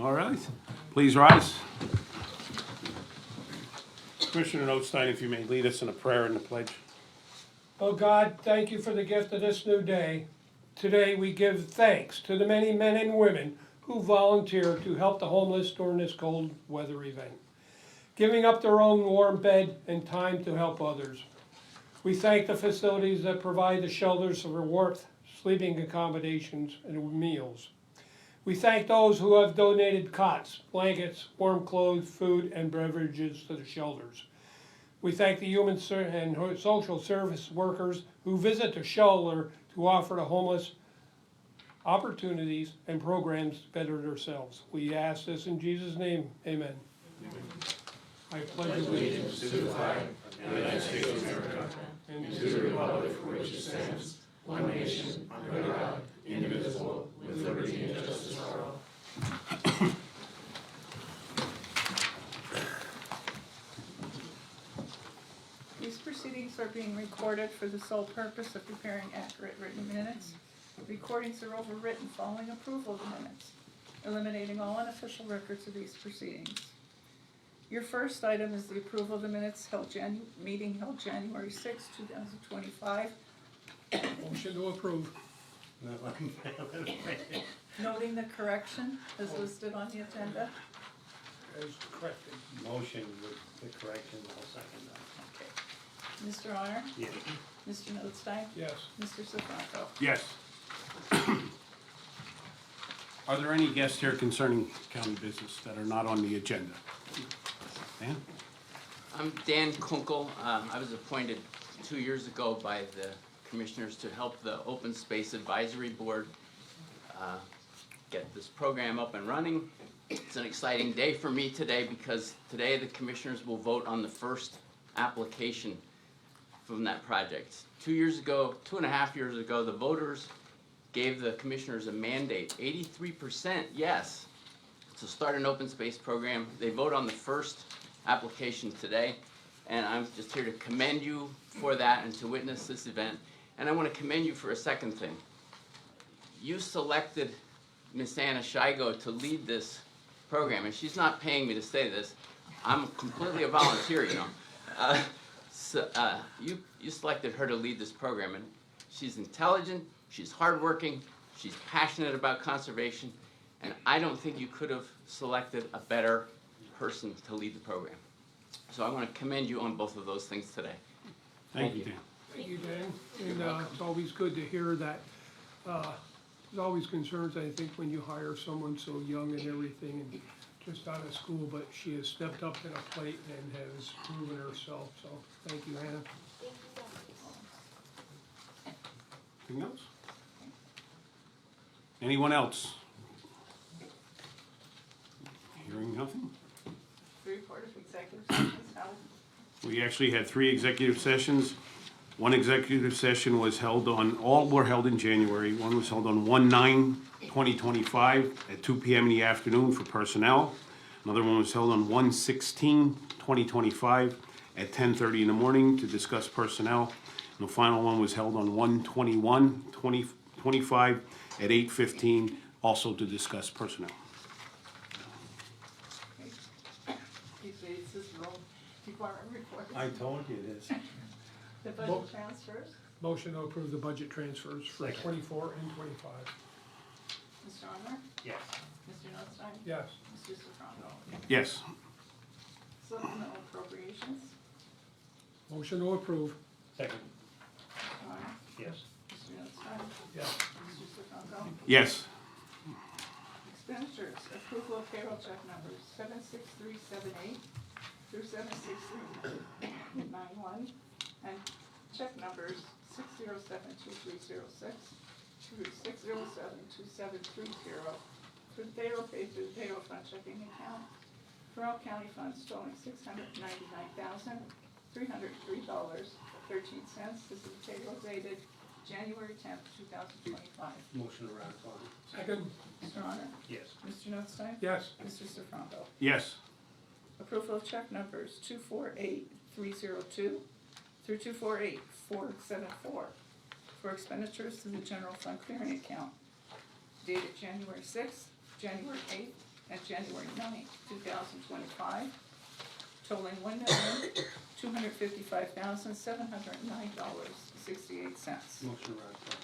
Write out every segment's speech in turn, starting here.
All right, please rise. Commissioner Notstein, if you may lead us in a prayer and a pledge. Oh God, thank you for the gift of this new day. Today we give thanks to the many men and women who volunteer to help the homeless during this cold weather event, giving up their own warm bed and time to help others. We thank the facilities that provide the shelters for warmth, sleeping accommodations, and meals. We thank those who have donated cots, blankets, warm clothes, food, and beverages to the shelters. We thank the human and social service workers who visit the shelter to offer the homeless opportunities and programs to better themselves. We ask this in Jesus' name, amen. I pledge allegiance to the flag of the United States of America and to the republic for which it stands, one nation, under God, indivisible, with liberty and justice for all. These proceedings are being recorded for the sole purpose of preparing accurate written minutes. Recordings are overwritten following approval of the minutes, eliminating all unofficial records of these proceedings. Your first item is the approval of the minutes meeting held January 6, 2025. Motion to approve. Noting the correction as listed on the agenda. As corrected. Motion with the correction, I'll second that. Okay. Mr. Honor? Yes. Mr. Notstein? Yes. Mr. Sifranco? Yes. Are there any guests here concerning county business that are not on the agenda? Dan? I'm Dan Kunkel. I was appointed 2 years ago by the commissioners to help the Open Space Advisory Board get this program up and running. It's an exciting day for me today because today the commissioners will vote on the first application from that project. 2 years ago, 2.5 years ago, the voters gave the commissioners a mandate, 83% yes, to start an open space program. They vote on the first application today, and I'm just here to commend you for that and to witness this event. And I want to commend you for a second thing. You selected Miss Anna Shigo to lead this program, and she's not paying me to say this. I'm completely a volunteer, you know. You selected her to lead this program, and she's intelligent, she's hardworking, she's passionate about conservation, and I don't think you could have selected a better person to lead the program. So I want to commend you on both of those things today. Thank you, Dan. Thank you, Dan. And it's always good to hear that. There's always concerns, I think, when you hire someone so young and everything and just out of school, but she has stepped up to the plate and has proven herself. So thank you, Hannah. Anything else? Anyone else? Hearing nothing? Report of executive sessions held. We actually had 3 executive sessions. One executive session was held on, all were held in January. One was held on 1/9/2025 at 2 p.m. in the afternoon for personnel. Another one was held on 1/16/2025 at 10:30 in the morning to discuss personnel. And the final one was held on 1/21/2025 at 8:15, also to discuss personnel. This is road department report. I told you this. The Well- budget transfers. Motion to approve the budget transfers for Second. 24 and 25. Mr. Honor? Yes. Mr. Notstein? Yes. Mr. Sifranco? Yes. Supplemental appropriations. Motion to approve. Second. Mr. Honor? Yes. Mr. Notstein? Yes. Mr. Sifranco? Yes. Expenditures, approval of payroll check numbers 76378 through 76391, and check numbers 6072306 through 6072730 for the payroll paid through the payroll fund checking account for all county funds totaling $699,303.13. This is payroll dated January 10th, 2025. Motion to ratify. Second. Mr. Honor? Yes. Mr. Notstein? Yes. Mr. Sifranco? Yes. Approval of check numbers 248302 through 248474 for expenditures to the general fund clearing account dated January 6th, January 8th, and January 9th, 2025, totaling $1,255,709.68. Motion to ratify.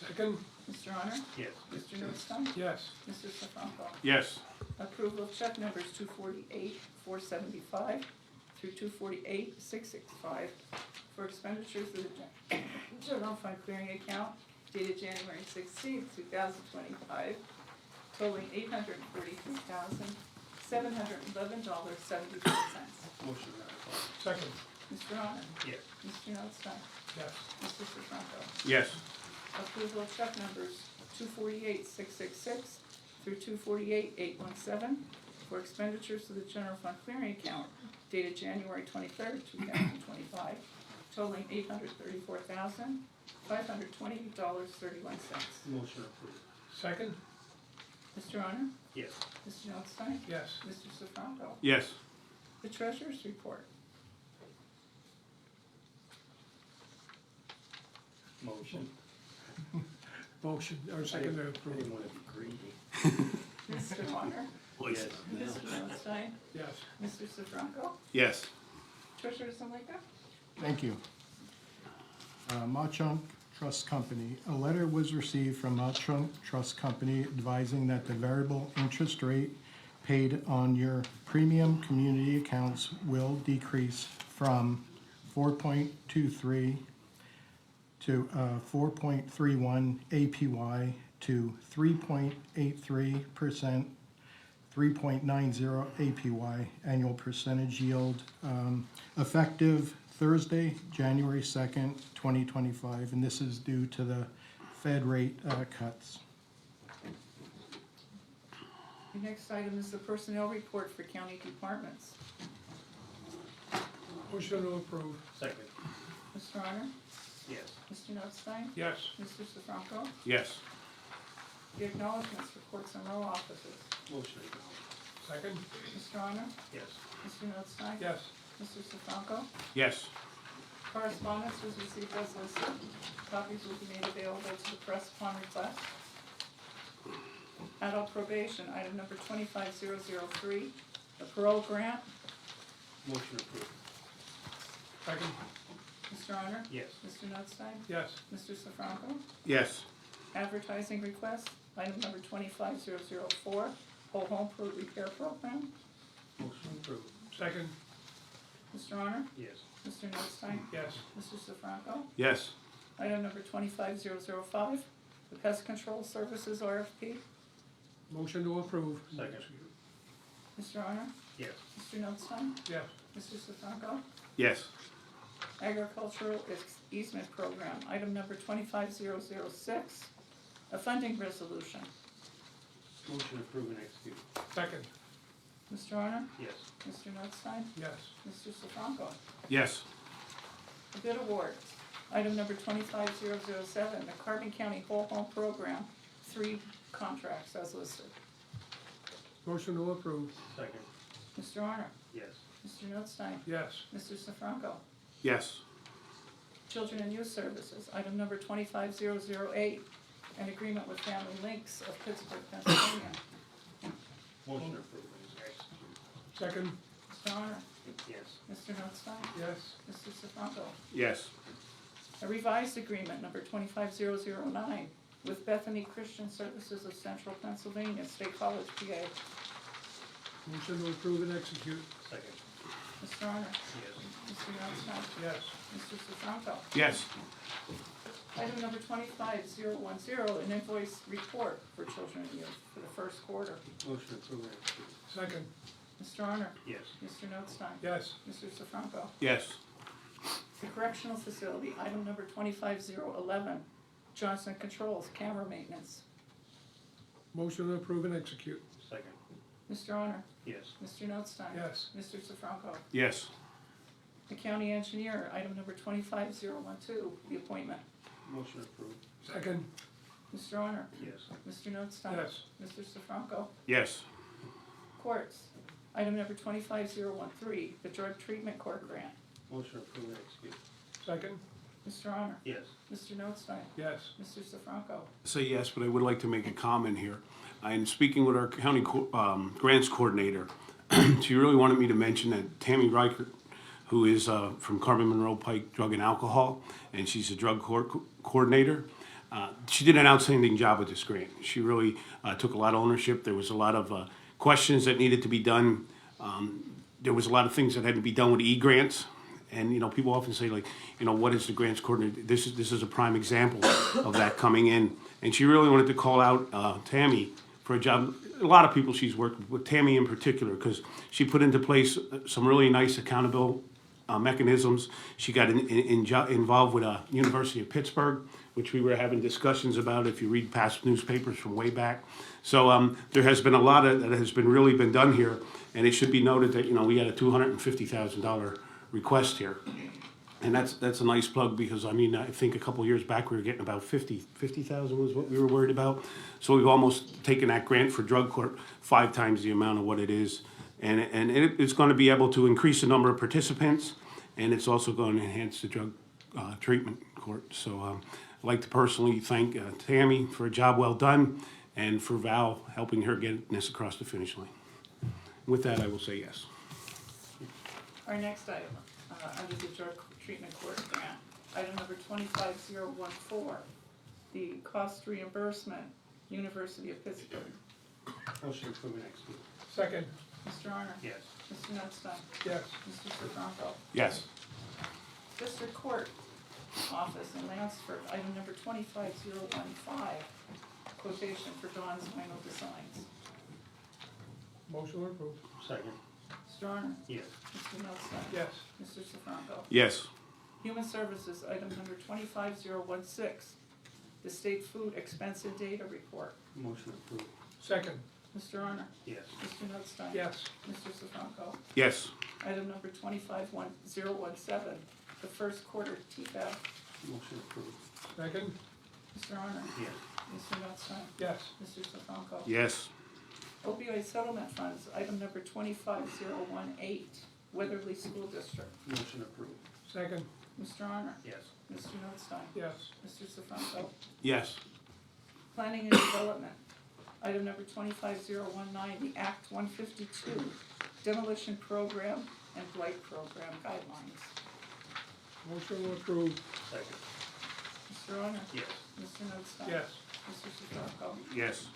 Second? Mr. Honor? Yes. Mr. Notstein? Yes. Mr. Sifranco? Yes. Approval of check numbers 248,475 through 248,665 for expenditures of the general fund clearing account dated January 16th, 2025, totaling $843,711.74. Motion to ratify. Second? Mr. Honor? Yes. Mr. Notstein? Yes. Mr. Sifranco? Yes. Approval of check numbers 248,666 through 248,817 for expenditures to the general fund clearing account dated January 23rd, 2025, totaling $834,520.31. Motion approved. Second? Mr. Honor? Yes. Mr. Notstein? Yes. Mr. Sifranco? Yes. The treasurer's report. Motion. Motion, or second to I approve? didn't wanna be greedy. Mr. Honor? Yes. Mr. Notstein? Yes. Mr. Sifranco? Yes. Treasurer Zaleka? Thank you. Mauchunk Trust Company. A letter was received from Mauchunk Trust Company advising that the variable interest rate paid on your premium community accounts will decrease from 4.23 to 4.31 APY to 3.83%, 3.90 APY annual percentage yield, effective Thursday, January 2nd, 2025, and this is due to the Fed rate cuts. The next item is the personnel report for county departments. Motion to approve? Second. Mr. Honor? Yes. Mr. Notstein? Yes. Mr. Sifranco? Yes. The acknowledgements for courts and row offices. Motion acknowledged. Second? Mr. Honor? Yes. Mr. Notstein? Yes. Mr. Sifranco? Yes. Correspondence was received as listed. Copies will be made available to the press upon request. Adult probation, item number 25003, the parole grant. Motion approved. Second? Mr. Honor? Yes. Mr. Notstein? Yes. Mr. Sifranco? Yes. Advertising request, item number 25004, whole home repair program. Motion approved. Second? Mr. Honor? Yes. Mr. Notstein? Yes. Mr. Sifranco? Yes. Item number 25005, the pest control services RFP. Motion to approve? Second. Mr. Honor? Yes. Mr. Notstein? Yes. Mr. Sifranco? Yes. Agricultural easement program, item number 25006, a funding resolution. Motion approved and executed. Second? Mr. Honor? Yes. Mr. Notstein? Yes. Mr. Sifranco? Yes. The bid award, item number 25007, the Carbon County Whole Home Program, 3 contracts as listed. Motion to approve? Second. Mr. Honor? Yes. Mr. Notstein? Yes. Mr. Sifranco? Yes. Children and Youth Services, item number 25008, an agreement with Family Links of Pittsburgh, Pennsylvania. Motion approved and executed. Second? Mr. Honor? Yes. Mr. Notstein? Yes. Mr. Sifranco? Yes. A revised agreement number 25009 with Bethany Christian Services of Central Pennsylvania, State College, PA. Motion to approve and execute? Second. Mr. Honor? Yes. Mr. Notstein? Yes. Mr. Sifranco? Yes. Item number 25010, an invoice report for Children and Youth for the first quarter. Motion approved and executed. Second? Mr. Honor? Yes. Mr. Notstein? Yes. Mr. Sifranco? Yes. The Correctional Facility, item number 25011, Johnson Controls, camera maintenance. Motion to approve and execute? Second. Mr. Honor? Yes. Mr. Notstein? Yes. Mr. Sifranco? Yes. The County Engineer, item number 25012, the appointment. Motion approved. Second? Mr. Honor? Yes. Mr. Notstein? Yes. Mr. Sifranco? Yes. Courts, item number 25013, the Drug Treatment Court Grant. Motion approved and executed. Second? Mr. Honor? Yes. Mr. Notstein? Yes. Mr. Sifranco? Say yes, but I would like to make a comment here. I'm speaking with our county grants coordinator. She really wanted me to mention that Tammy Reichert, who is from Carmen Monroe Pike Drug and Alcohol, and she's a drug coordinator. She did an outstanding job with this grant. She really took a lot of ownership. There was a lot of questions that needed to be done. There was a lot of things that had to be done with e-grants. And, you know, people often say, like, you know, what is the grants coordinator? This is a prime example of that coming in. And she really wanted to call out Tammy for a job. A lot of people she's worked with, Tammy in particular, because she put into place some really nice accountable mechanisms. She got involved with University of Pittsburgh, which we were having discussions about if you read past newspapers from way back. So there has been a lot that has been really been done here, and it should be noted that, you know, we had a $250,000 request here. And that's a nice plug, because I mean, I think a couple years back we were getting about 50,000 was what we were worried about. So we've almost taken that grant for drug court 5 times the amount of what it is. And it's going to be able to increase the number of participants, and it's also going to enhance the drug treatment court. So I'd like to personally thank Tammy for a job well done, and for Val helping her get this across the finish line. With that, I will say yes. Our next item, under the drug treatment court grant, item number 25014, the cost reimbursement, University of Pittsburgh. Motion approved and executed. Second, Mr. Honor? Yes. Mr. Notstein? yes. Mr. Sifranco? Yes. District Court Office in Lansford, item number 25015, quotation for Dawn's Vinyl Designs. Motion approved. Second. Mr. Honor? Yes. Mr. Notstein? Yes. Mr. Sifranco? Yes. Human Services, item number 25016, the State Food Expense and Data Report. Motion approved. Second, Mr. Honor? Yes. Mr. Notstein? yes. Mr. Sifranco? Yes. Item number 25017, the first quarter TPAP. Motion approved. Second, Mr. Honor? Yes. Mr. Notstein? yes. Mr. Sifranco? Yes. Opioid settlement funds, item number 25018, Weatherly School District. Motion approved. Second, Mr. Honor? Yes. Mr. Notstein? yes. Mr. Sifranco? Yes. Planning and Development, item number 25019, the Act 152, Demolition Program and Blight Program Guidelines. Motion approved, Second. Mr. Honor? Yes. Mr. Notstein? yes. Mr. Sifranco? Yes.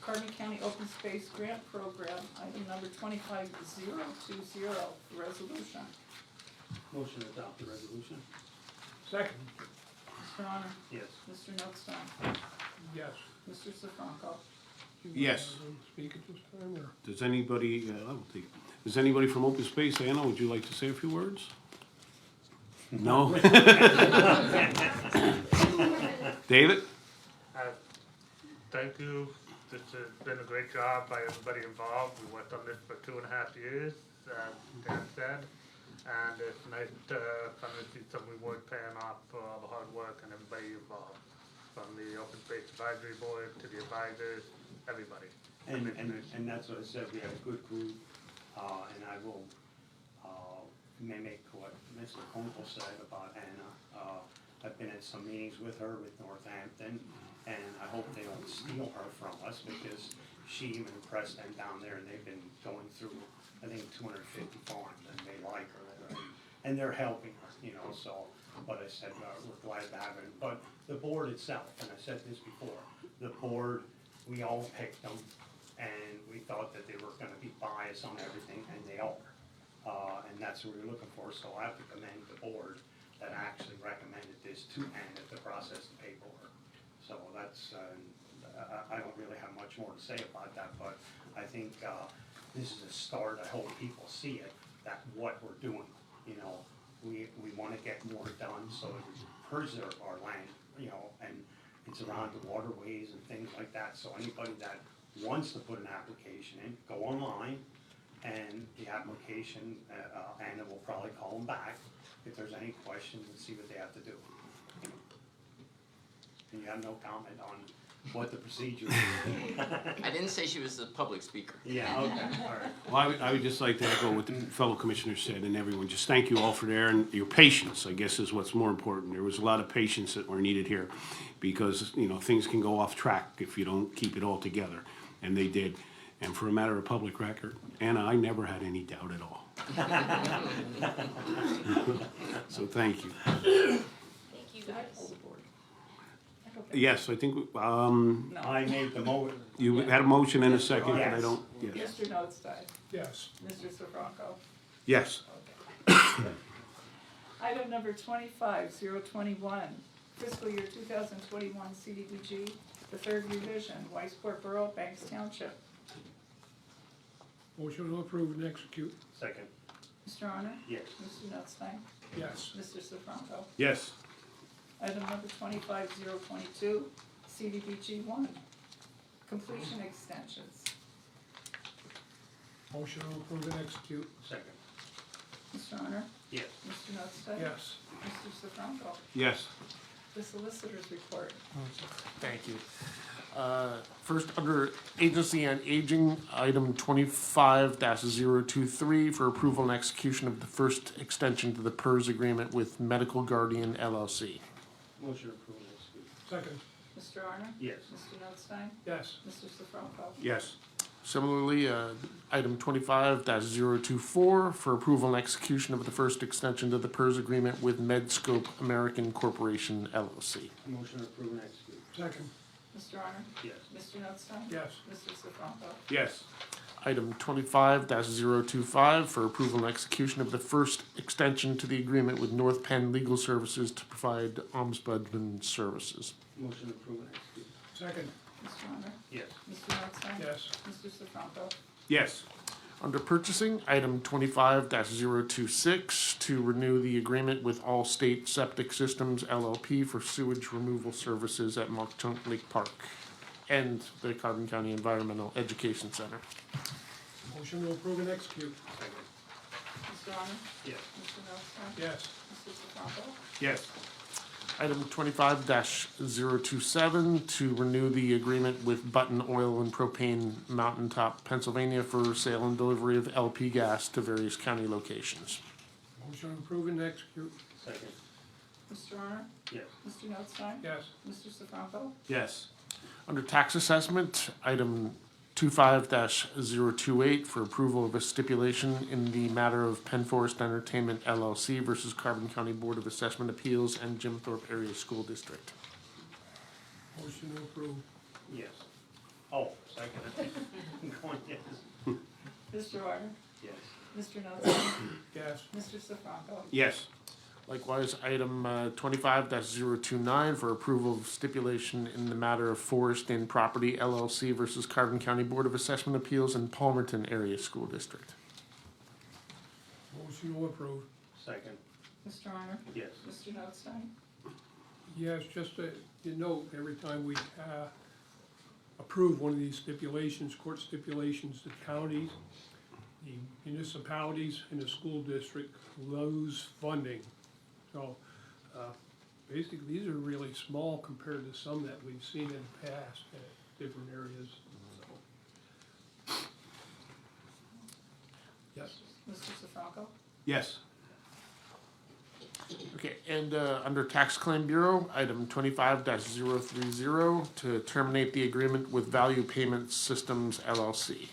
Carbon County Open Space Grant Program, item number 25020, resolution. Motion to adopt the resolution. Second, Mr. Honor? Yes. Mr. Notstein? yes. Mr. Sifranco? Yes. Speak at this time, or? Does anybody, does anybody from Open Space, Anna, would you like to say a few words? No? David? Thank you. This has been a great job by everybody involved. We worked on this for 2.5 years, Dan said. And it's nice to finally see some reward paying off for all the hard work and everybody involved. From the Open Space Advisory Board to the advisors, everybody. And that's what I said, we had a good group, and I will, mimic what Mr. Kunkel said about Anna. I've been at some meetings with her with Northampton, and I hope they don't steal her from us, because she even impressed them down there, and they've been going through, I think, 250 farms, and they like her, and they're helping her, you know, so, but I said, we're glad to have her. But the board itself, and I said this before, the board, we all picked them, and we thought that they were gonna be biased on everything, and they are. And that's what we were looking for, so I have to commend the board that actually recommended this to Anna to process the paperwork. So that's, I don't really have much more to say about that, but I think, this is a start. I hope people see it, that what we're doing, you know, we wanna get more done so that we preserve our land, you know, and it's around the waterways and things like that. So anybody that wants to put an application in, go online, and the application, Anna will probably call them back if there's any questions and see what they have to do. And you have no comment on what the procedure is. I didn't say she was a public speaker. Yeah, okay, all right. Well, I would just like to echo what the fellow commissioners said and everyone, just thank you all for there and your patience, I guess is what's more important. There was a lot of patience that were needed here because, you know, things can go off track if you don't keep it all together, and they did. And for a matter of public record, Anna, I never had any doubt at all. So thank you. Thank you guys. Yes, I think, I made the you had a motion and a second, but I Yes. don't, yes. Mr. Notstein, Yes. Mr. Sifranco. Yes, Item number 25021, fiscal year 2021 CDBG, the third revision, Weisport Borough, Banks Township. Motion to approve and execute. second, Mr. Honor? yes, Mr. Notstein? Yes. Mr. Sifranco? yes, Item number 25022, CDBG 1, completion extensions. Motion to approve and execute. second, Mr. Honor? yes, Mr. Notstein? Yes. Mr. Sifranco? yes. The solicitor's report. Thank you. First, under Agency on Aging, item 25-023 for approval and execution of the first extension to the PERS agreement with Medical Guardian LLC. motion approved, execute, Second. Mr. Honor? yes, Mr. Notstein? Yes. Mr. Sifranco? Yes, Similarly, item 25-024 for approval and execution of the first extension to the PERS agreement with Medscope American Corporation LLC. motion approved and execute, Second. Mr. Honor? yes, Mr. Notstein? Yes. Mr. Sifranco? yes, Item 25-025 for approval and execution of the first extension to the agreement with North Penn Legal Services to provide ombudsman services. motion approved and execute, Second. Mr. Honor? yes, Mr. Notstein? Yes. Mr. Sifranco? yes, Under purchasing, item 25-026 to renew the agreement with Allstate Septic Systems LLP for sewage removal services at Mock Chunk Lake Park and the Carbon County Environmental Education Center. Motion to approve and execute. second, Mr. Honor? yes, Mr. Notstein? Yes. Mr. Sifranco? yes, Item 25-027 to renew the agreement with Button Oil and Propane Mountaintop, Pennsylvania for sale and delivery of LP gas to various county locations. Motion to approve and execute. second, Mr. Honor? yes, Mr. Notstein? Yes. Mr. Sifranco? yes, Under tax assessment, item 25-028 for approval of a stipulation in the matter of Penn Forest Entertainment LLC versus Carbon County Board of Assessment Appeals and Jim Thorpe Area School District. Motion to approve. yes, oh, second, I'm going, yes, Mr. Honor? yes, Mr. Notstein? Yes. Mr. Sifranco? yes, Likewise, item 25-029 for approval of stipulation in the matter of Forest Inn Property LLC versus Carbon County Board of Assessment Appeals and Palmerton Area School District. Motion to approve. second, Mr. Honor? yes, Mr. Notstein? Yes, just a note, every time we approve one of these stipulations, court stipulations, the counties, the municipalities, and the school district lose funding. So, basically, these are really small compared to some that we've seen in the past at different areas, so. Yes. Mr. Sifranco? yes, Okay, and under Tax Claim Bureau, item 25-030 to terminate the agreement with Value Payment Systems LLC.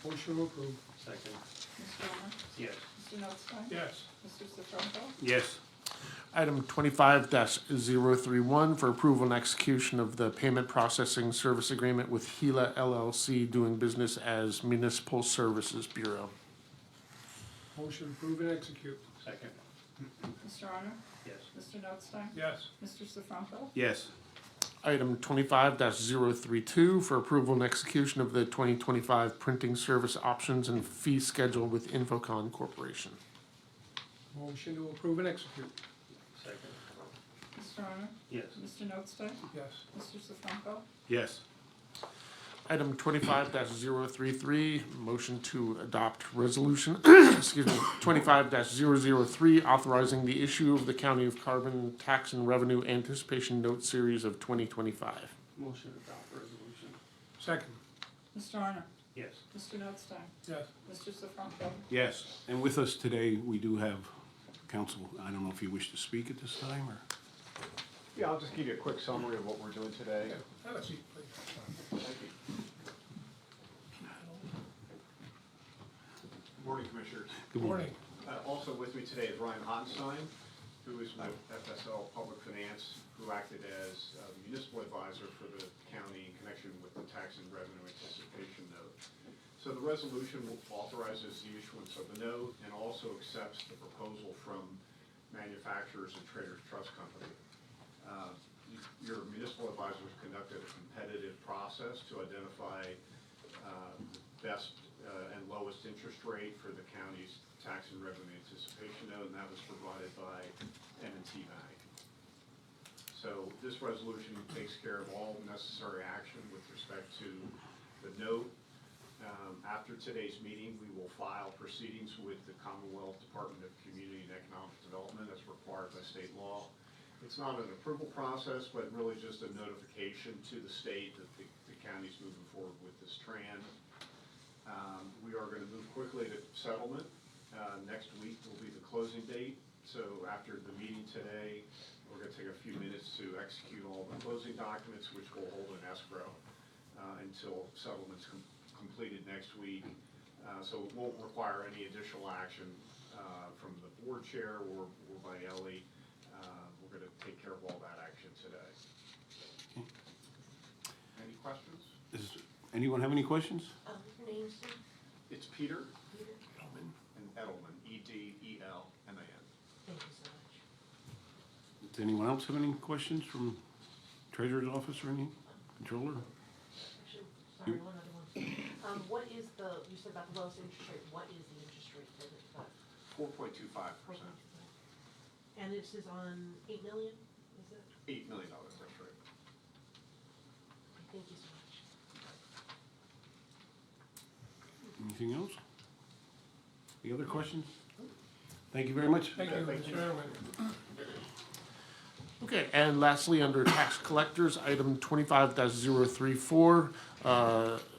Motion to approve. second, Mr. Honor? yes, Mr. Notstein? Yes. Mr. Sifranco? yes, Item 25-031 for approval and execution of the payment processing service agreement with Gila LLC doing business as Municipal Services Bureau. Motion to approve and execute. second, Mr. Honor? yes, Mr. Notstein? Yes. Mr. Sifranco? yes, Item 25-032 for approval and execution of the 2025 printing service options and fee schedule with Infocon Corporation. Motion to approve and execute. second, Mr. Honor? yes, Mr. Notstein? Yes. Mr. Sifranco? yes, Item 25-033, motion to adopt resolution, excuse me, 25-003, authorizing the issue of the County of Carbon Tax and Revenue Anticipation Note Series of 2025. Motion to adopt the resolution. Second. Mr. Honor? Yes. Mr. Notstein? Yes. Mr. Sifranco? Yes, and with us today, we do have counsel. I don't know if you wish to speak at this time, or? Yeah, I'll just give you a quick summary of what we're doing today. Have a seat, please. Thank you. Good morning, Commissioners. Good morning. Also with me today is Ryan Hottenstein, who is with FSL Public Finance, who acted as municipal advisor for the county in connection with the tax and revenue anticipation note. So the resolution authorizes the issuance of the note and also accepts the proposal from Manufacturers and Traders Trust Company. Your municipal advisors conducted a competitive process to identify the best and lowest interest rate for the county's tax and revenue anticipation note, and that was provided by M&T Bank. So this resolution takes care of all necessary action with respect to the note. After today's meeting, we will file proceedings with the Commonwealth Department of Community and Economic Development as required by state law. It's not an approval process, but really just a notification to the state that the county's moving forward with this TRAN. We are gonna move quickly to settlement. Next week will be the closing date. So after the meeting today, we're gonna take a few minutes to execute all the closing documents, which we'll hold in escrow until settlement's completed next week. So it won't require any additional action from the board chair or by Ellie. We're gonna take care of all that action today. Any questions? Does anyone have any questions? Your name, sir? It's Peter Peter? and Edelman, E-D-E-L-M-A-N. Thank you so much. Does anyone else have any questions from Treasurer's Office or any controller? Actually, sorry, one other one. What is you said about the lowest interest rate, what is the interest rate for the, 4.25%, and this is on 8 million, is it? $8 million interest rate. Thank you so much. Anything else? Any other questions? Thank you very much. Thank you, Thank Mr. you. Chairman. Okay, and lastly, under tax collectors, item 25-034,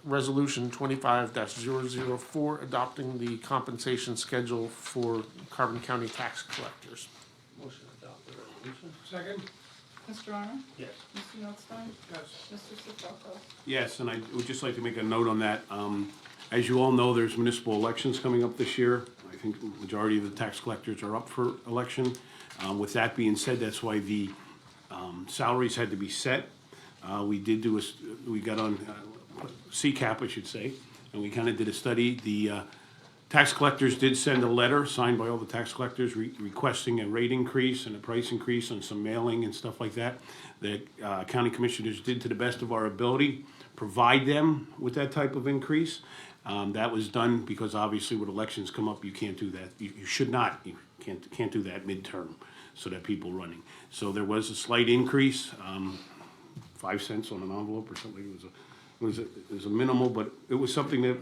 resolution 25-004, adopting the compensation schedule for Carbon County tax collectors. Motion to adopt the resolution. Second. Mr. Honor? Yes. Mr. Notstein? Yes. Mr. Sifranco? Yes, and I would just like to make a note on that. As you all know, there's municipal elections coming up this year. I think the majority of the tax collectors are up for election. With that being said, that's why the salaries had to be set. We did do we got on CCAP, I should say, and we kind of did a study. The tax collectors did send a letter signed by all the tax collectors requesting a rate increase and a price increase on some mailing and stuff like that. The county commissioners did, to the best of our ability, provide them with that type of increase. That was done because obviously when elections come up, you can't do that. You should not, you can't do that midterm so that people running. So there was a slight increase, 5 cents on an envelope or something. It was a minimal, but it was something that,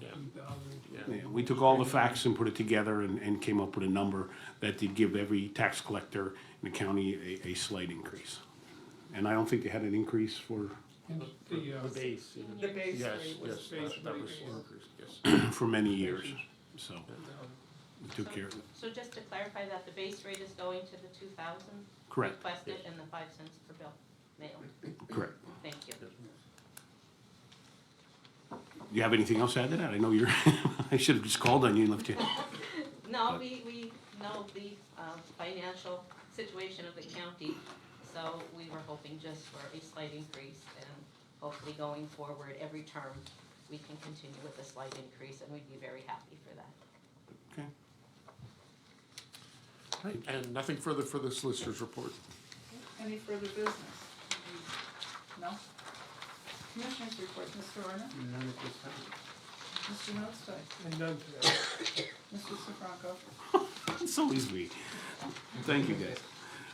yeah, we took all the facts and put it together and came up with a number that did give every tax collector in the county a slight increase. And I don't think they had an increase for, The base. The base Yes, rate was yes, that was before. increased, yes. for many years, so we took care of it. So just to clarify that, the base rate is going to the 2,000? Correct. Requested and the 5 cents per bill mailed? Correct. Thank you. You have anything else to add to that? I know you're, I should have just called on you and left you. No, we know the financial situation of the county, so we were hoping just for a slight increase, and hopefully going forward, every term, we can continue with a slight increase, and we'd be very happy for that. Okay. Right, and nothing further for the solicitor's report. Any further business? No? Commissioners report, Mr. Honor? None at this time. Mr. Notstein? And none today. Mr. Sifranco? It's always me. Thank you, guys.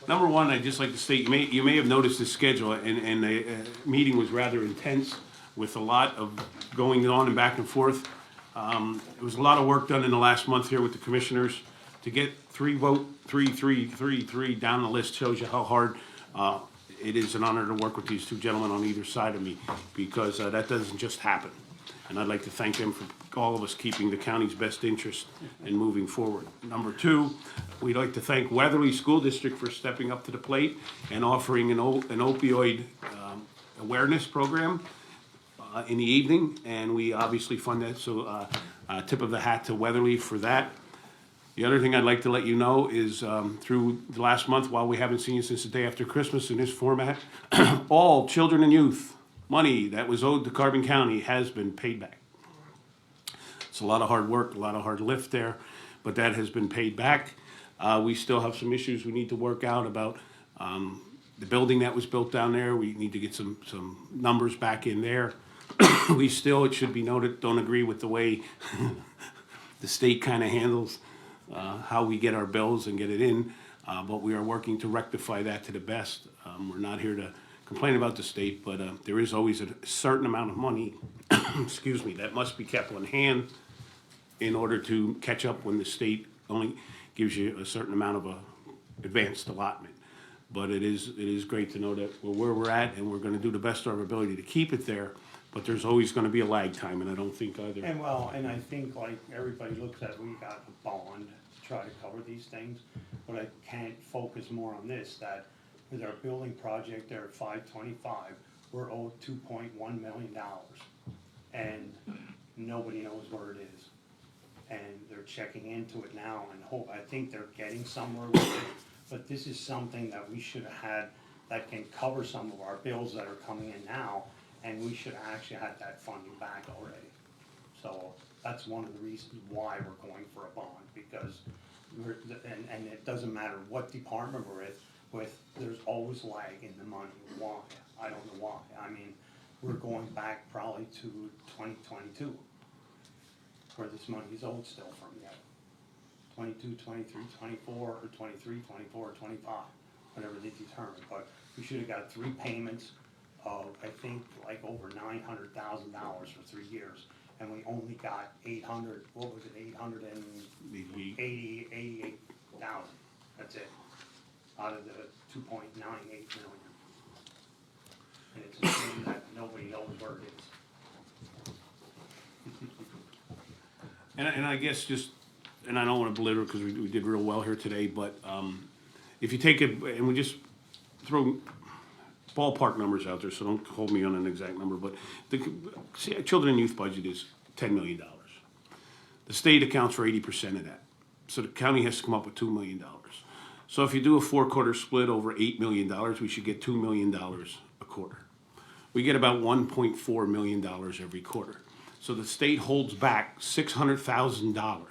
Number one, I'd just like to state, you may have noticed the schedule, and the meeting was rather intense. with a lot of going on and back and forth. It was a lot of work done in the last month here with the commissioners. To get three down the list shows you how hard it is an honor to work with these two gentlemen on either side of me, because that doesn't just happen. And I'd like to thank them for all of us keeping the county's best interest and moving forward. Number two, we'd like to thank Weatherly School District for stepping up to the plate and offering an opioid awareness program in the evening, and we obviously fund that, so tip of the hat to Weatherly for that. The other thing I'd like to let you know is through the last month, while we haven't seen you since the day after Christmas in this format, all children and youth money that was owed to Carbon County has been paid back. It's a lot of hard work, a lot of hard lift there, but that has been paid back. We still have some issues we need to work out about the building that was built down there. We need to get some numbers back in there. We still, it should be noted, don't agree with the way the state kind of handles how we get our bills and get it in, but we are working to rectify that to the best. We're not here to complain about the state, but there is always a certain amount of money, excuse me, that must be kept on hand in order to catch up when the state only gives you a certain amount of a advanced allotment. But it is great to know that we're where we're at, and we're gonna do the best of our ability to keep it there, but there's always gonna be a lag time, and I don't think either. And I think like everybody looks at, we got a bond to try to cover these things, but I can't focus more on this, that with our building project there at 525, we're owed $2.1 million. And nobody knows where it is. And they're checking into it now and hope, I think they're getting somewhere with it. But this is something that we should have had that can cover some of our bills that are coming in now, and we should actually have that funding back already. So that's one of the reasons why we're going for a bond, because and it doesn't matter what department we're with, there's always lag in the money. Why? I don't know why. I mean, we're going back probably to 2022, where this money is owed still from yet. 22, 23, 24, or 23, 24, or 25, whatever they determine. But we should have got 3 payments of, I think, like over $900,000 for 3 years. And we only got 800, what was it, 88,000. That's it, out of the 2.98 million. And it's a thing that nobody knows where it is. And I guess just, and I don't want to belittle because we did real well here today, but if you take it, and we just throw ballpark numbers out there, so don't hold me on an exact number, but the children and youth budget is $10 million. The state accounts for 80% of that. So the county has to come up with $2 million. So if you do a 4-quarter split over $8 million, we should get $2 million a quarter. We get about $1.4 million every quarter. So the state holds back $600,000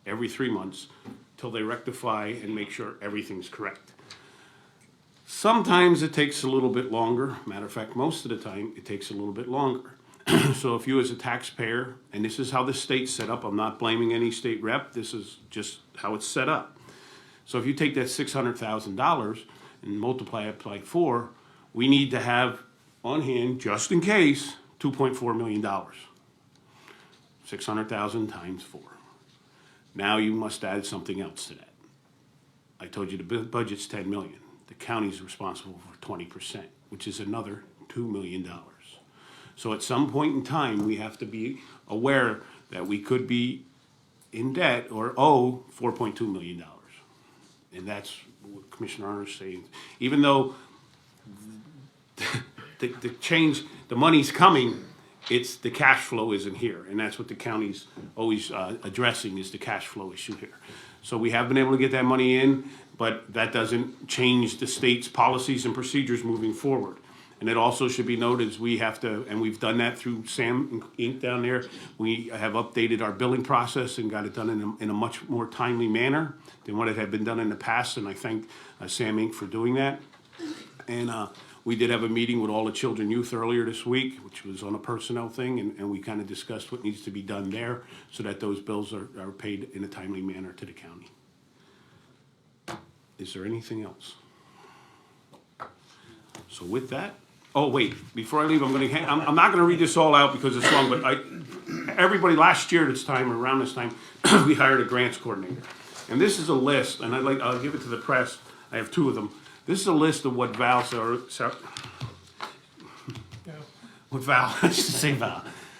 every 3 months till they rectify and make sure everything's correct. Sometimes it takes a little bit longer. Matter of fact, most of the time, it takes a little bit longer. So if you as a taxpayer, and this is how the state's set up, I'm not blaming any state rep, this is just how it's set up. So if you take that $600,000 and multiply it by 4, we need to have on hand, just in case, $2.4 million. 600,000 times 4. Now you must add something else to that. I told you the budget's 10 million. The county's responsible for 20%, which is another $2 million. So at some point in time, we have to be aware that we could be in debt or owe $4.2 million. And that's what Commissioner Arner's saying. Even though the change, the money's coming, it's the cash flow isn't here. And that's what the county's always addressing, is the cash flow issue here. So we have been able to get that money in, but that doesn't change the state's policies and procedures moving forward. And it also should be noted is we have to, and we've done that through Sam Inc. down there, we have updated our billing process and got it done in a much more timely manner than what it had been done in the past, and I thank Sam Inc. for doing that. And we did have a meeting with all the children and youth earlier this week, which was on a personnel thing, and we kind of discussed what needs to be done there so that those bills are paid in a timely manner to the county. Is there anything else? So with that, oh, wait, before I leave, I'm not gonna read this all out because it's long, but everybody, last year this time, around this time, we hired a grants coordinator. And this is a list, and I'll give it to the press, I have two of them. This is a list of what Val,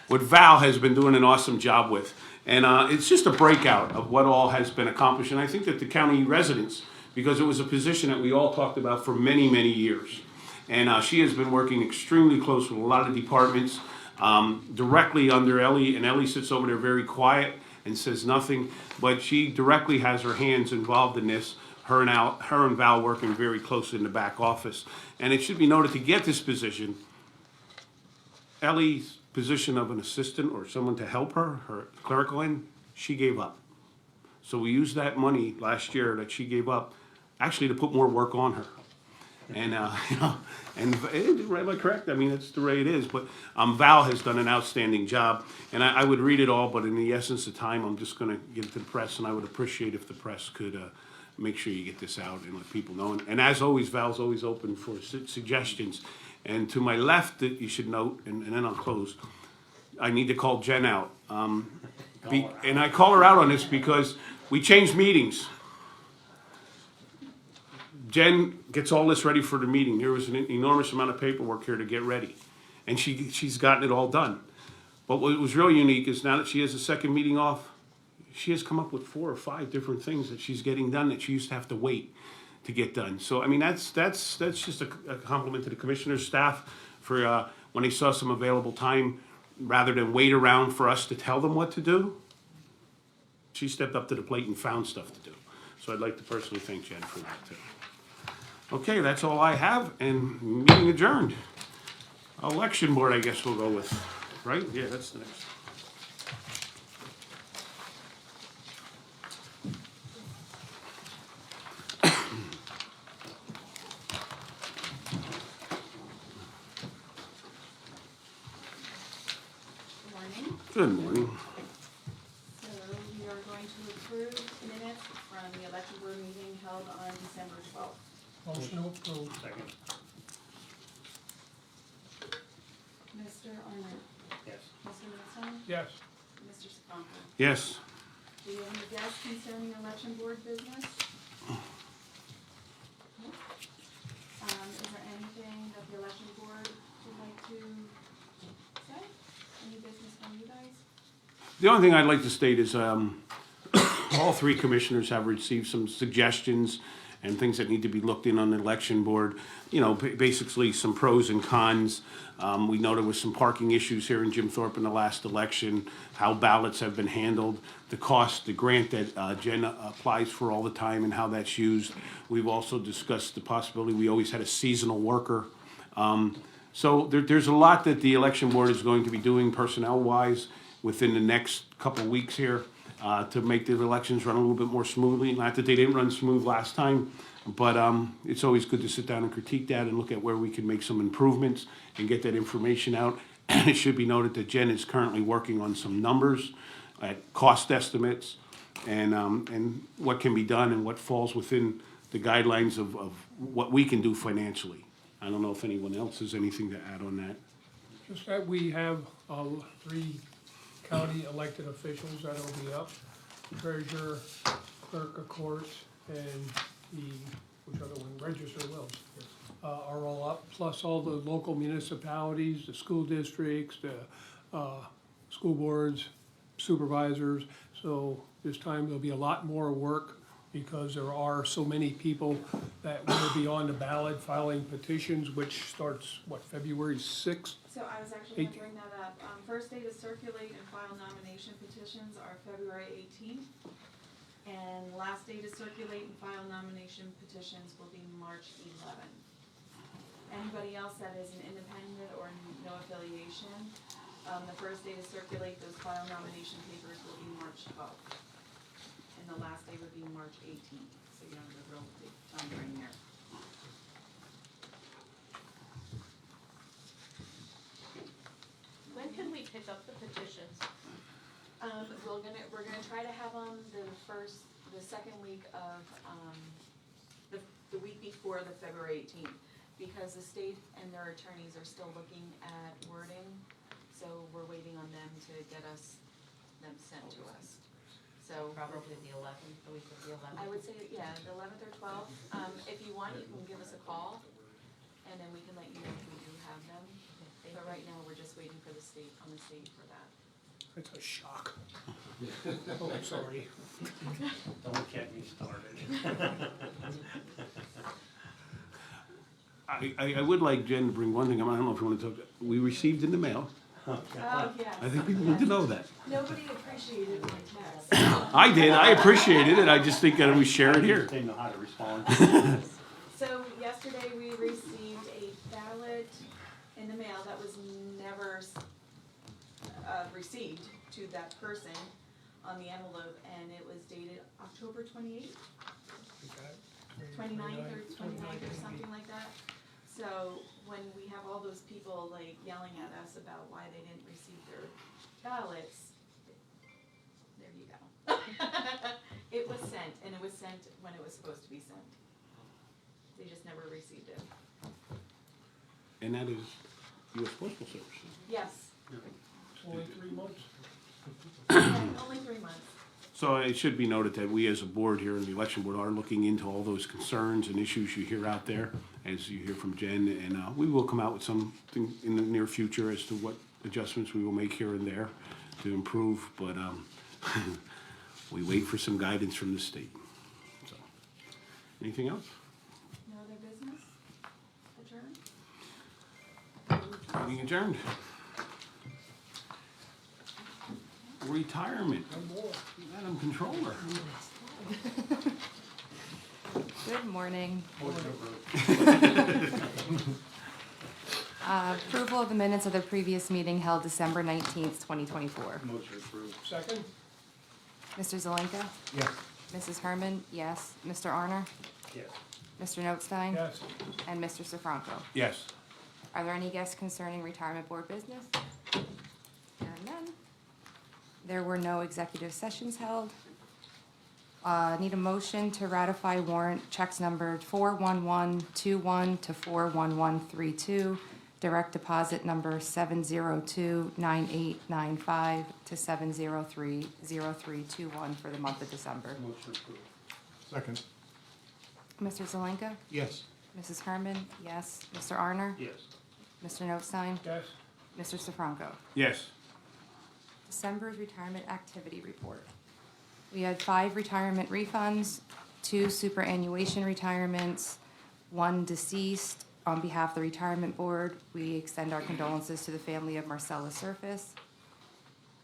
what Val has been doing an awesome job with. And it's just a breakout of what all has been accomplished. And I think that the county residents, because it was a position that we all talked about for many, many years. And she has been working extremely close with a lot of departments, directly under Ellie. And Ellie sits over there very quiet and says nothing. But she directly has her hands involved in this. Her and Val working very close in the back office. And it should be noted, to get this position, Ellie's position of an assistant or someone to help her clerical end, she gave up. So we used that money last year that she gave up, actually to put more work on her. And, am I correct? I mean, that's the way it is, but Val has done an outstanding job. And I would read it all, but in the essence of time, I'm just gonna give it to the press, and I would appreciate if the press could make sure you get this out and let people know. And as always, Val's always open for suggestions. And to my left, that you should note, and then I'll close, I need to call Jen out. And I call her out on this because we changed meetings. Jen gets all this ready for the meeting. There was an enormous amount of paperwork here to get ready. And she's gotten it all done. But what was really unique is now that she has a second meeting off, she has come up with 4 or 5 different things that she's getting done that she used to have to wait to get done. So, I mean, that's just a compliment to the commissioner's staff for when they saw some available time, rather than wait around for us to tell them what to do, she stepped up to the plate and found stuff to do. So I'd like to personally thank Jen for that too. Okay, that's all I have, and meeting adjourned. Election board, I guess we'll go with, right? Yeah, that's the next. Good morning. So we are going to approve minutes from the election board meeting held on December 12th. Motion approved. Second. Mr. Arnott? Yes. Mr. Notstein? Yes. Mr. Sifan? Yes. Do you have any guests concerning election board business? No? Is there anything that the election board would like to say? Any business from you guys? The only thing I'd like to state is all 3 commissioners have received some suggestions and things that need to be looked in on the election board. You know, basically some pros and cons. We know there was some parking issues here in Jim Thorpe in the last election, how ballots have been handled, the cost, the grant that Jen applies for all the time and how that's used. We've also discussed the possibility, we always had a seasonal worker. So there's a lot that the election board is going to be doing personnel-wise within the next couple of weeks here to make the elections run a little bit more smoothly. Not that they didn't run smooth last time, but it's always good to sit down and critique that and look at where we can make some improvements and get that information out. It should be noted that Jen is currently working on some numbers, cost estimates, and what can be done and what falls within the guidelines of what we can do financially. I don't know if anyone else has anything to add on that. Just that we have 3 county elected officials that'll be up. Treasurer, clerk of courts, and which other one, Register of Wills, are all up, plus all the local municipalities, the school districts, the school boards, supervisors. So this time there'll be a lot more work because there are so many people that will be on the ballot filing petitions, which starts, what, February 6th? So I was actually going to bring that up. First day to circulate and file nomination petitions are February 18th. And last day to circulate and file nomination petitions will be March 11th. Anybody else that is an independent or no affiliation, the first day to circulate those file nomination papers will be March 12th. And the last day would be March 18th. So you have a real big time frame there. When can we pick up the petitions? We're gonna try to have them the second week of, the week before the February 18th. because the state and their attorneys are still looking at wording, so we're waiting on them to get them sent to us. So Probably the 11th, the week of the 11th. I would say, yeah, the 11th or 12th. If you want, you can give us a call, and then we can let you know if we do have them. But right now, we're just waiting for the state for that. It's a shock. Oh, I'm sorry. Don't get me started. I would like Jen to bring one thing, I don't know if you wanna talk, we received in the mail, Oh, yes. I think people need to know that. Nobody appreciated my text. I did, I appreciated it, I just think that we share it here. Didn't know how to respond. So yesterday, we received a ballot in the mail that was never received to that person on the envelope, and it was dated October 28th, 29th or 29th or something like that. So when we have all those people like yelling at us about why they didn't receive their ballots, there you go. It was sent, and it was sent when it was supposed to be sent. They just never received it. And that is US Postal Service. Yes, Only 3 months? only 3 months. So it should be noted that we as a board here in the election board are looking into all those concerns and issues you hear out there, as you hear from Jen, and we will come out with something in the near future as to what adjustments we will make here and there to improve, but we wait for some guidance from the state. So, anything else? No other business? Adjourned? Meeting adjourned. Retirement. Madam Controller. Good morning. Approval of the minutes of the previous meeting held December 19th, 2024. Motion approved. Second? Mr. Zelinka? Yes. Mrs. Herman? Yes. Mr. Arner? Yes. Mr. Notstein? Yes. And Mr. Sifranco? Yes. Are there any guests concerning retirement board business? Hearing none. There were no executive sessions held. Need a motion to ratify warrant checks numbered 41121 to 41132, direct deposit number 7029895 to 7030321 for the month of December. Motion approved. Second. Mr. Zelinka? Yes. Mrs. Herman? Yes. Mr. Arner? Yes. Mr. Notstein? Yes. Mr. Sifranco? Yes. December's retirement activity report. We had 5 retirement refunds, 2 superannuation retirements, 1 deceased. On behalf of the retirement board, we extend our condolences to the family of Marcella Surface.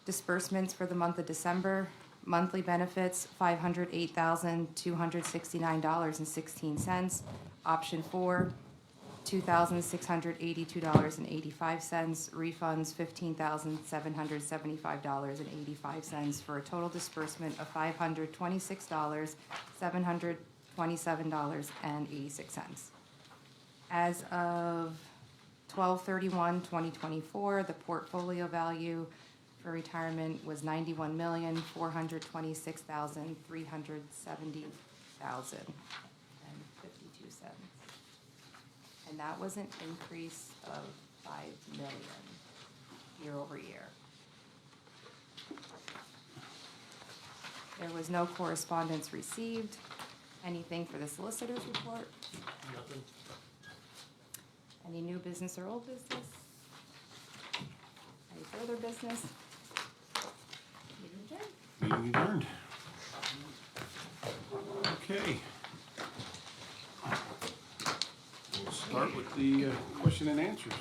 Disbursements for the month of December, monthly benefits, $508,269.16. Option 4, $2,682.85, refunds $15,775.85, for a total disbursement of $526,727.86. As of 12/31/2024, the portfolio value for retirement was $91,426,370.52. And that was an increase of $5 million year over year. There was no correspondence received. Anything for the solicitor's report? Nothing. Any new business or old business? Any further business? Meeting adjourned. Meeting adjourned. Okay. We'll start with the question and answers.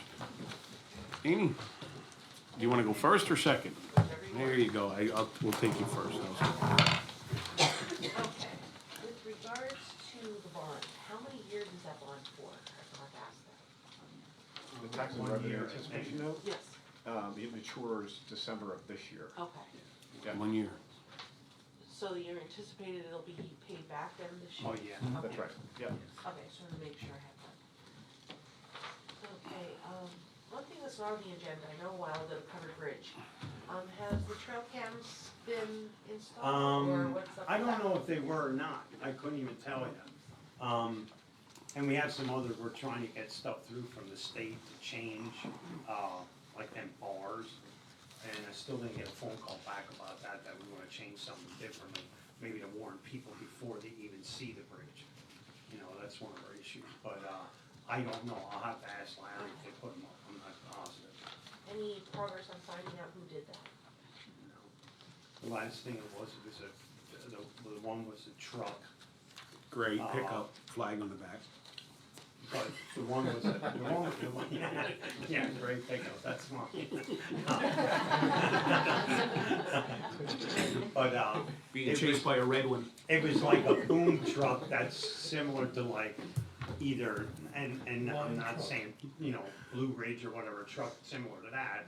Amy, do you want to go first or second? There you go. We'll take you first. Okay, with regards to the bond, how many years is that bond for? I forgot to ask that. The tax and 1 revenue year anticipation note, Yes, it matures December of this year. okay. Yeah. 1 year. So you're anticipated it'll be paid back then this year? Oh, yeah. That's Okay. right, yeah. Okay, just wanted to make sure I had that. Okay, one thing that's not on the agenda, I know a while ago, Covered Bridge. Has the trail cams been installed or what's up with I don't that? know if they were or not, I couldn't even tell you. And we have some other, we're trying to get stuff through from the state to change, like them bars. And I still didn't get a phone call back about that we wanna change something differently, maybe to warn people before they even see the bridge. You know, that's one of our issues, but, I don't know, I'll have to ask Larry if they put them up, I'm not positive. Any progress on finding out who did that? The last thing it was the one was a truck, Gray pickup, flag on the back. but the one was, yeah, great pickup, that's mine. But, Being it chased by a red one. it was like a boom truck that's similar to like either, and I'm not saying, you know, Blue Ridge or whatever truck similar to that.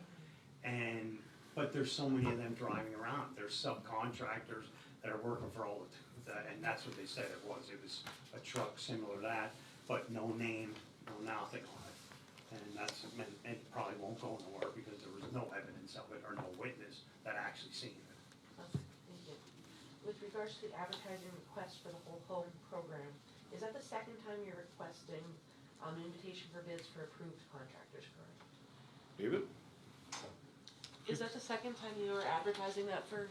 And, but there's so many of them driving around, there's subcontractors that are working for all and that's what they said it was a truck similar to that, but no name, no nothing on it. And that's, it probably won't go nowhere because there was no evidence of it or no witness that actually seen it. Okay, thank you. With regards to the advertising request for the whole home program, is that the second time you're requesting an invitation for bids for approved contractors, correct? David? Is that the second time you are advertising that for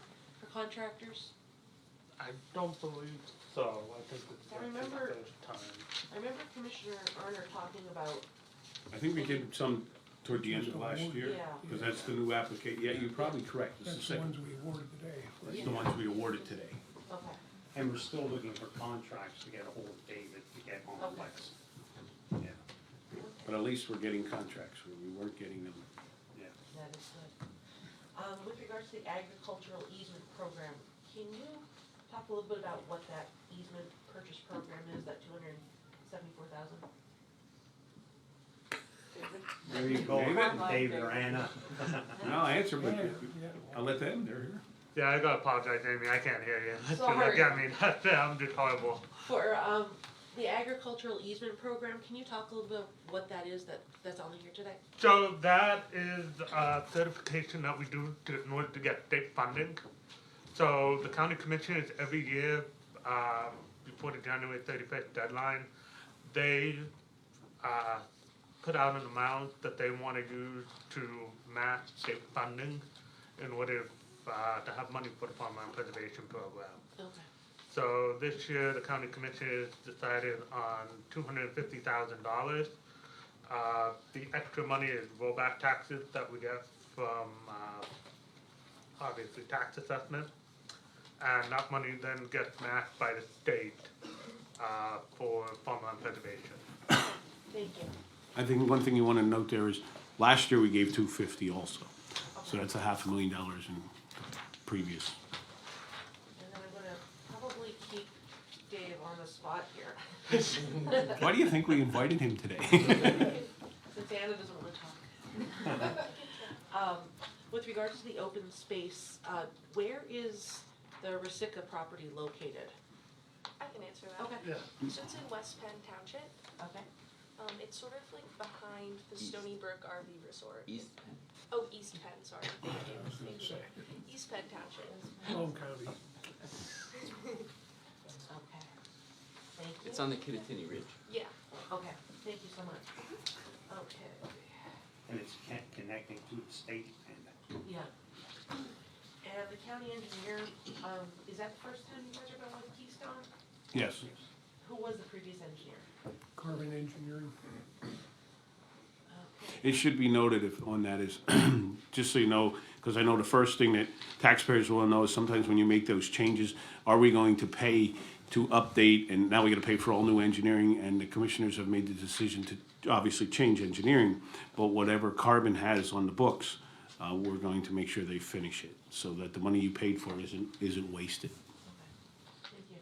contractors? I don't believe so, I think it's I like the remember- first time. I remember Commissioner Arner talking about, I think we did some toward the end of last year, Yeah. because that's the new application. Yeah, you're probably correct. It's the That's the second. ones we awarded today. That's the ones we awarded today. okay, And we're still looking for contracts to get a hold of David to get on the Okay. list. Yeah, But at least we're getting contracts where we weren't getting them. yeah. that is good. With regards to the agricultural easement program, can you talk a little bit about what that easement purchase program is, that $274,000? There you go, David? David or Anna. No, I'll answer, but Yeah. I'll let them, they're here. Yeah, I gotta apologize, Amy, I can't hear you. That's Sorry. what got me, I'm just horrible. For the agricultural easement program, can you talk a little bit what that is that's on here today? So that is a certification that we do in order to get state funding. So the county commissioners every year, before the January 31st deadline, they put out an amount that they want to use to match state funding in order to have money for the farmland preservation program. Okay. So this year, the county commissioners decided on $250,000. The extra money is rollback taxes that we get from, obviously, tax assessment. And that money then gets matched by the state, for farmland preservation. Thank you. I think one thing you wanna note there is, last year we gave $250 also. So that's $500,000 in previous. And then I'm gonna probably keep Dave on the spot here. Why do you think we invited him today? Since Anna doesn't wanna talk. With regards to the open space, where is the Resica property located? I can answer that. Okay. Yeah. So it's in West Penn Township. Okay. It's sort of like behind the Stony Brook RV Resort. East Penn. Oh, East Penn, sorry. Thank you. Thank you. East Penn Township. Home county. Okay. Thank you. It's on the Kittatinny Ridge. Yeah. Okay, thank you so much. Okay, And it's connecting to the state and yeah. And the county engineer, is that the first time you guys are going with Keystone? Yes. Who was the previous engineer? Carbon engineering. Okay. It should be noted if, on that is, just so you know, because I know the first thing that taxpayers will know is sometimes when you make those changes, are we going to pay to update, and now we gotta pay for all new engineering, and the commissioners have made the decision to obviously change engineering, but whatever Carbon has on the books, we're going to make sure they finish it, so that the money you paid for isn't wasted. Okay, thank you.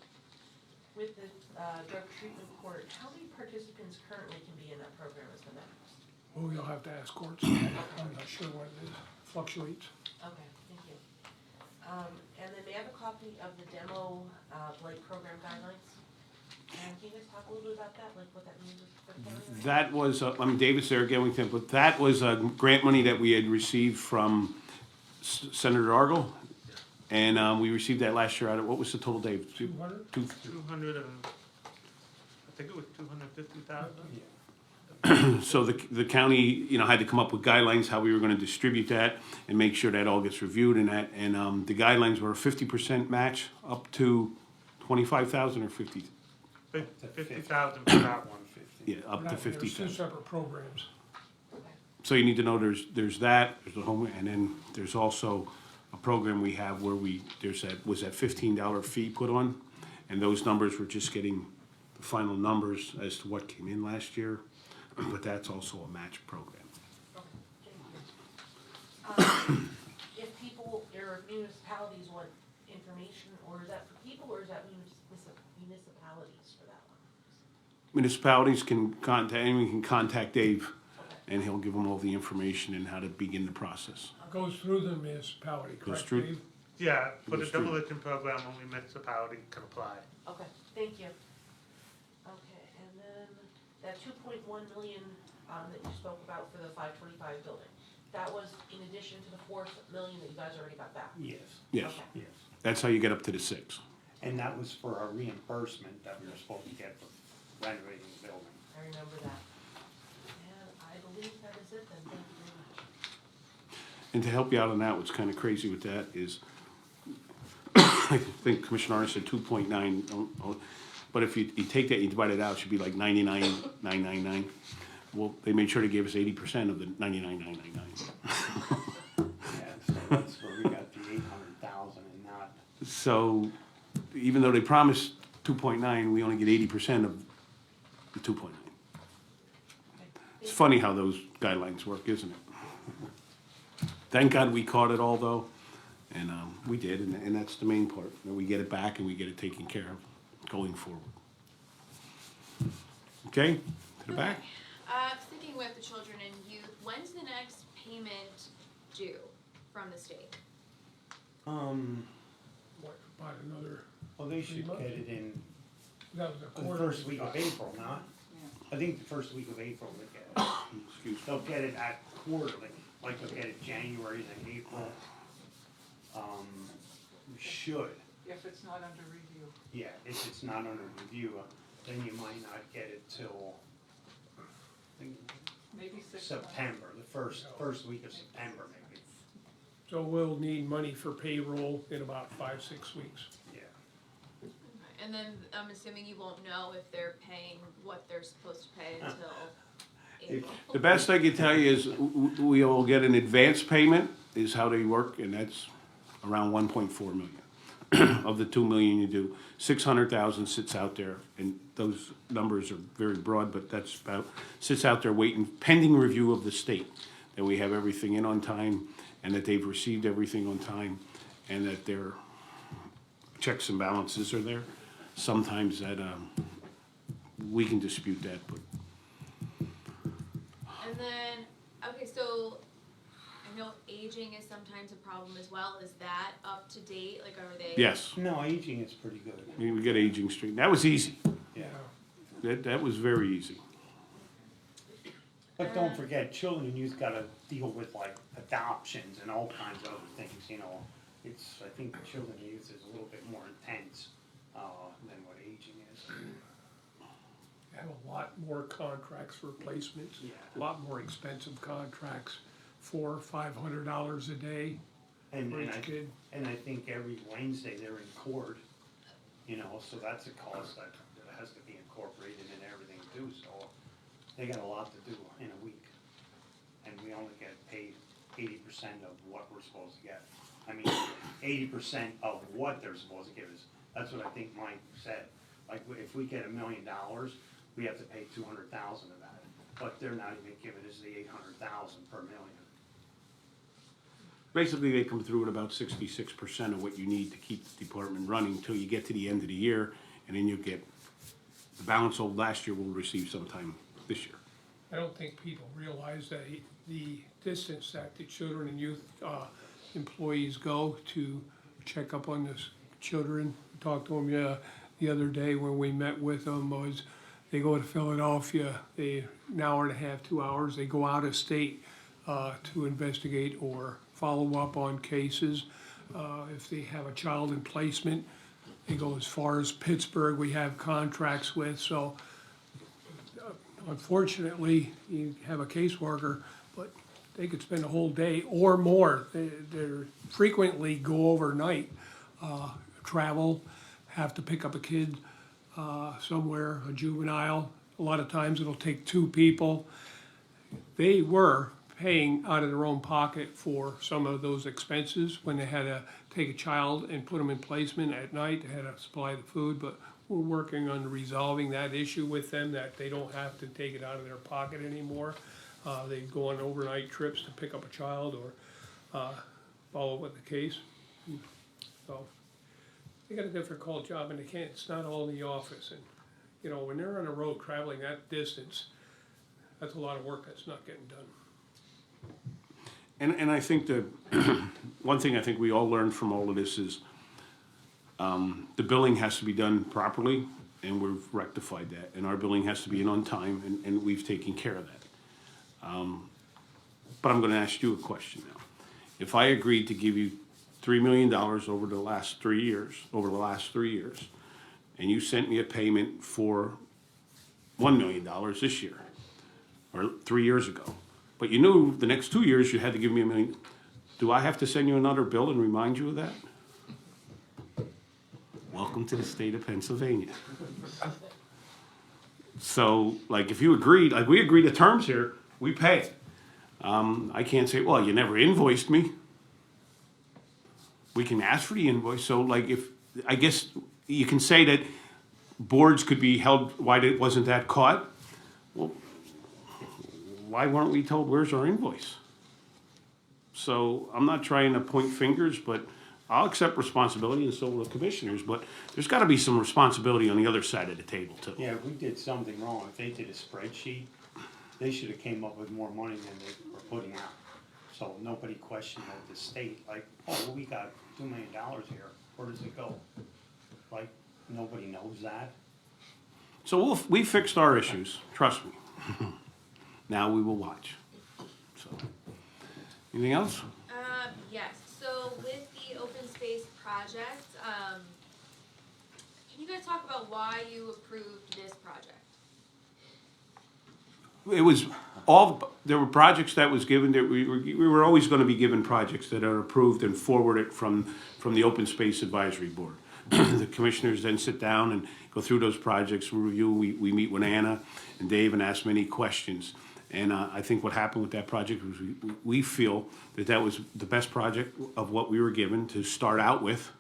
With the drug treatment court, how many participants currently can be in that program as the next? Oh, you'll have to ask courts. I'm not sure what it is. Fluctuates. Okay, thank you. And then may I have a copy of the demo Blake program guidelines? And can you guys talk a little bit about that, like what that means for the county? That was, I'm David Saragewington, but that was grant money that we had received from Senator Argel. And we received that last year out of, what was the total, Dave? 200? 200 and, I think it was 250,000. So the county, you know, had to come up with guidelines how we were gonna distribute that and make sure that all gets reviewed and that, and, the guidelines were a 50% match up to 25,000 or 50, 50,000 for that one. yeah, up to There's 50,000. two separate programs. So you need to know there's that, there's the home, and then there's also a program we have where was that $15 fee put on, and those numbers were just getting the final numbers as to what came in last year, but that's also a match program. If people or municipalities want information, or is that for people, or is that municipalities for that one? Municipalities can contact, anyone can contact Dave, and he'll give them all the information and how to begin the process. Goes through the municipality, Goes correct, through- Dave? Yeah, for the Goes through. demolition program, only municipality can apply. Okay, thank you. Okay, and then that 2.1 million, that you spoke about for the 525 building, that was in addition to the 4 million that you guys already got back? Yes, Yes, Okay. yes. that's how you get up to the 6. And that was for our reimbursement that we were supposed to get for renovating the building. I remember that. And I believe that is it then, thank you very much. And to help you out on that, what's kind of crazy with that is, I think Commissioner Arndt said 2.9, but if you take that, you divide it out, it should be like 99,999. Well, they made sure to give us 80% of the 99,999. Yeah, so that's where we got the 800,000 and not, So even though they promised 2.9, we only get 80% of the 2.9. It's funny how those guidelines work, isn't it? Thank God we caught it all though, and we did, and that's the main part. That we get it back and we get it taken care of going forward. Okay, to the back. Sticking with the children and youth, when's the next payment due from the state? What, about another, well, they should get it in that was a the quarter. first week of April, not? I think the first week of April they get it. They'll get it at quarterly, like they'll get it January, then April. We should, If it's not under review. yeah, if it's not under review, then you might not get it till, I think, Maybe 6 months. September, the first week of September maybe, So we'll need money for payroll in about 5-6 weeks. yeah. And then I'm assuming you won't know if they're paying what they're supposed to pay until April. The best I can tell you is we will get an advance payment, is how they work, and that's around 1.4 million. Of the 2 million you do, 600,000 sits out there, and those numbers are very broad, but that's about, sits out there waiting, pending review of the state, that we have everything in on time, and that they've received everything on time, and that their checks and balances are there. Sometimes that, we can dispute that, but And then, okay, so I know aging is sometimes a problem as well. Is that up to date? Like, are they? yes, No, aging is pretty good, we get aging street, that was easy, yeah. that was very easy. But don't forget, children and youth gotta deal with like adoptions and all kinds of other things, you know. It's, I think children and youth is a little bit more intense, than what aging is. Have a lot more contracts for placements, Yeah. a lot more expensive contracts, $400-500 a day And, for and each I, kid. and I think every Wednesday they're in court, you know, so that's a cost that has to be incorporated in everything too, so they got a lot to do in a week. And we only get paid 80% of what we're supposed to get. I mean, 80% of what they're supposed to give us, that's what I think Mike said. Like, if we get $1 million, we have to pay 200,000 of that, but they're not even giving us the 800,000 per million. Basically, they come through at about 66% of what you need to keep the department running until you get to the end of the year, and then you get, the balance of last year we'll receive sometime this year. I don't think people realize that the distance that the children and youth employees go to check up on the children. Talked to them the other day when we met with them, was they go to Philadelphia, an hour and a half, 2 hours. They go out of state to investigate or follow up on cases. If they have a child in placement, they go as far as Pittsburgh, we have contracts with. So unfortunately, you have a caseworker, but they could spend a whole day or more. They're frequently go overnight, travel, have to pick up a kid somewhere, a juvenile. A lot of times it'll take two people. They were paying out of their own pocket for some of those expenses when they had to take a child and put them in placement at night. They had to supply the food, but we're working on resolving that issue with them, that they don't have to take it out of their pocket anymore. They go on overnight trips to pick up a child or follow up with the case. So they got a difficult job, and they can't, it's not all in the office. And, you know, when they're on the road traveling that distance, that's a lot of work that's not getting done. And I think that, one thing I think we all learned from all of this is, the billing has to be done properly, and we've rectified that. And our billing has to be in on time, and we've taken care of that. But I'm gonna ask you a question now. If I agreed to give you $3 million over the last 3 years, and you sent me a payment for $1 million this year, or 3 years ago, but you knew the next 2 years you had to give me $1 million, do I have to send you another bill and remind you of that? Welcome to the state of Pennsylvania. So, like, if you agreed, like we agreed to terms here, we pay it. I can't say, well, you never invoiced me. We can ask for the invoice, so like if, I guess you can say that boards could be held, why wasn't that caught? Well, why weren't we told where's our invoice? So I'm not trying to point fingers, but I'll accept responsibility, and so will the commissioners, but there's gotta be some responsibility on the other side of the table too. Yeah, if we did something wrong, if they did a spreadsheet, they should have came up with more money than they were putting out. So nobody questioned at the state, like, oh, well, we got $2 million here, where does it go? Like, nobody knows that. So we fixed our issues, trust me. Now we will watch. So, anything else? Yes, so with the open space project, can you guys talk about why you approved this project? It was there were projects that was given, that we were always gonna be given projects that are approved and forwarded from the Open Space Advisory Board. The commissioners then sit down and go through those projects, review, we meet with Anna and Dave and ask many questions. And I think what happened with that project was we feel that was the best project of what we were given to start out with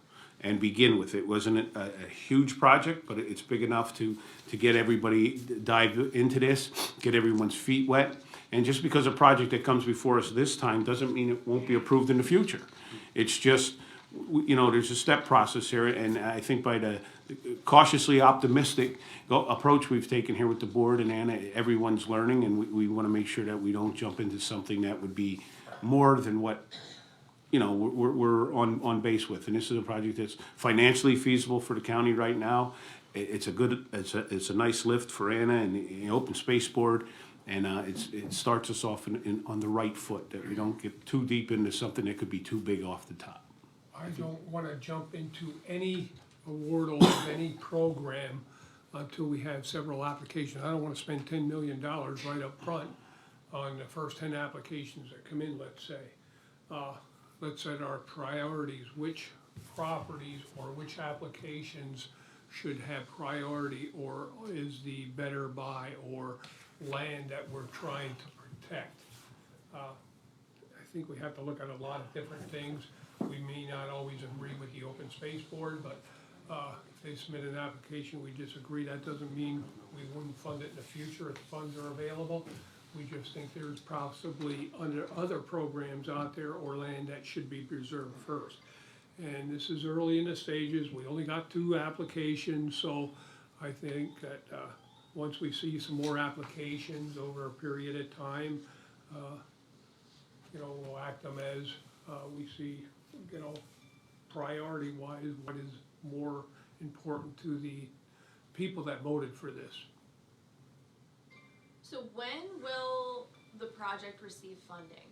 and begin with. It wasn't a huge project, but it's big enough to get everybody dive into this, get everyone's feet wet. And just because a project that comes before us this time doesn't mean it won't be approved in the future. It's just, you know, there's a step process here, and I think by the cautiously optimistic approach we've taken here with the board and Anna, everyone's learning, and we want to make sure that we don't jump into something that would be more than what, you know, we're on base with. And this is a project that's financially feasible for the county right now. It's a nice lift for Anna and the Open Space Board, and it starts us off on the right foot, that we don't get too deep into something that could be too big off the top. I don't wanna jump into any awardal of any program until we have several applications. I don't wanna spend $10 million right up front on the first 10 applications that come in, let's say. Let's set our priorities, which properties or which applications should have priority, or is the better buy or land that we're trying to protect. I think we have to look at a lot of different things. We may not always agree with the Open Space Board, but if they submit an application, we disagree, that doesn't mean we wouldn't fund it in the future if the funds are available. We just think there's possibly other programs out there or land that should be preserved first. And this is early in the stages, we only got 2 applications, so I think that once we see some more applications over a period of time, you know, we'll act them as we see, you know, priority-wise, what is more important to the people that voted for this. So when will the project receive funding?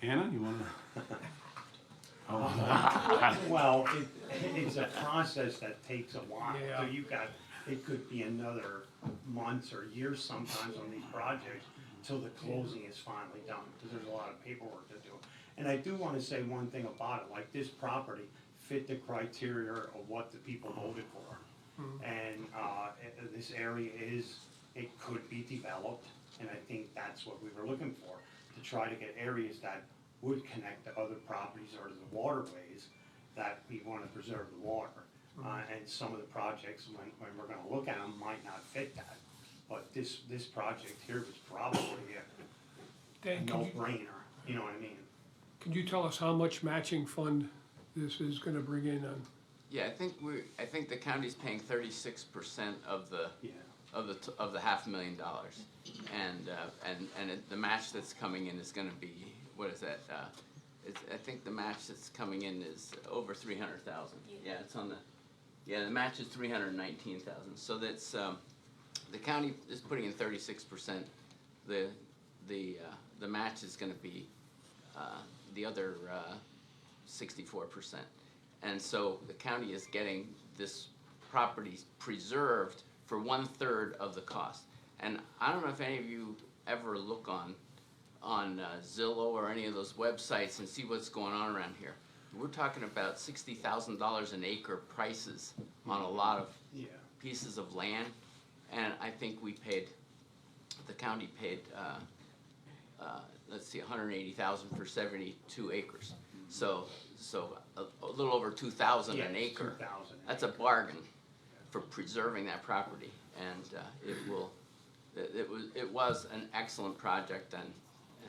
Anna, you wanna? Well, it's a process that takes a while, so Yeah. it could be another months or years sometimes on these projects till the closing is finally done, because there's a lot of paperwork to do. And I do wanna say one thing about it, like this property fit the criteria of what the people voted for. And, this area it could be developed, and I think that's what we were looking for, to try to get areas that would connect to other properties or to the waterways, that we wanna preserve the water. And some of the projects, when we're gonna look at them, might not fit that. But this project here was probably a Dan, no-brainer, you know what I mean? can you tell us how much matching fund this is gonna bring in on? Yeah, I think the county's paying 36% of the, Yeah. of the $500,000. And the match that's coming in is gonna be, what is that? I think the match that's coming in is over 300,000. Yeah, it's on the match is 319,000. So that's, the county is putting in 36%. The match is gonna be, the other, 64%. And so the county is getting this property preserved for 1/3 of the cost. And I don't know if any of you ever look on Zillow or any of those websites and see what's going on around here. We're talking about $60,000 an acre prices on a lot of Yeah. pieces of land. And I think the county paid, let's see, $180,000 for 72 acres. So a little over 2,000 an Yeah, acre. 2,000 an That's a bargain for preserving that property, and it was an excellent project,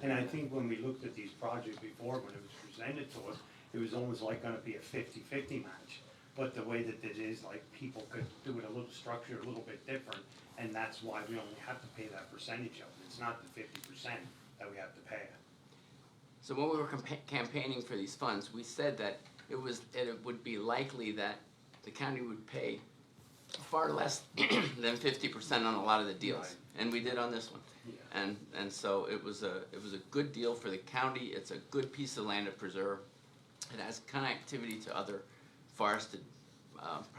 And I think when we looked at these projects before, when it was presented to us, it was almost like gonna be a 50-50 match. But the way that it is, like, people could do it a little structured, a little bit different, and that's why we only have to pay that percentage of it. It's not the 50% that we have to pay. So when we were campaigning for these funds, we said that it would be likely that the county would pay far less than 50% on a lot of the deals, Right. and we did on this one. Yeah. And so it was a good deal for the county. It's a good piece of land to preserve. It has connectivity to other forested,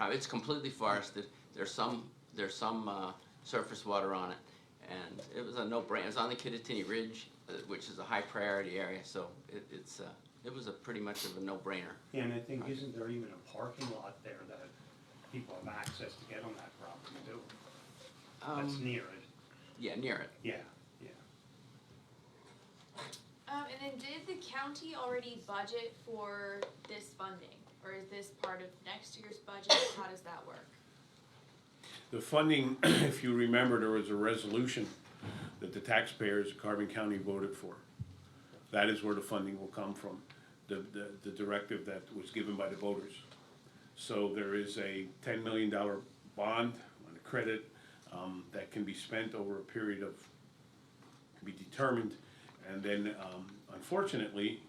it's completely forested. There's some surface water on it, and it was a no-brainer. It was on the Kittatinny Ridge, which is a high priority area, so it was a pretty much of a no-brainer. Yeah, and I think, isn't there even a parking lot there that people have access to get on that property too? That's near it. Yeah, near it. Yeah. And then did the county already budget for this funding? Or is this part of next year's budget? How does that work? The funding, if you remember, there was a resolution that the taxpayers of Carbon County voted for. That is where the funding will come from, the directive that was given by the voters. So there is a $10 million bond on a credit that can be spent over a period of, can be determined. And then, unfortunately,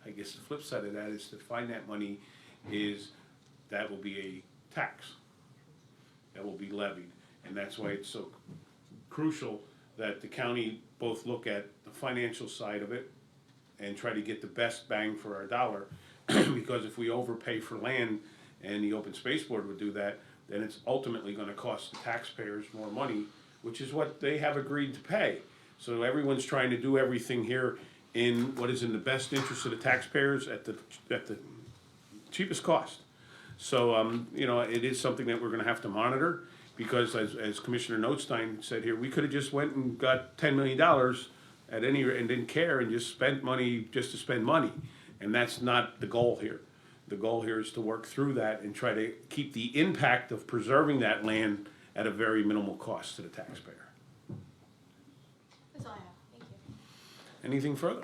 I guess the flip side of that is to find that money that will be a tax that will be levied. And that's why it's so crucial that the county both look at the financial side of it and try to get the best bang for our dollar. Because if we overpay for land, and the Open Space Board would do that, then it's ultimately gonna cost the taxpayers more money, which is what they have agreed to pay. So everyone's trying to do everything here in what is in the best interest of the taxpayers at the cheapest cost. So, it is something that we're gonna have to monitor, because as Commissioner Notstein said here, we could've just went and got $10 million at any rate and didn't care and just spent money just to spend money. And that's not the goal here. The goal here is to work through that and try to keep the impact of preserving that land at a very minimal cost to the taxpayer. That's all I have. Thank you. Anything further?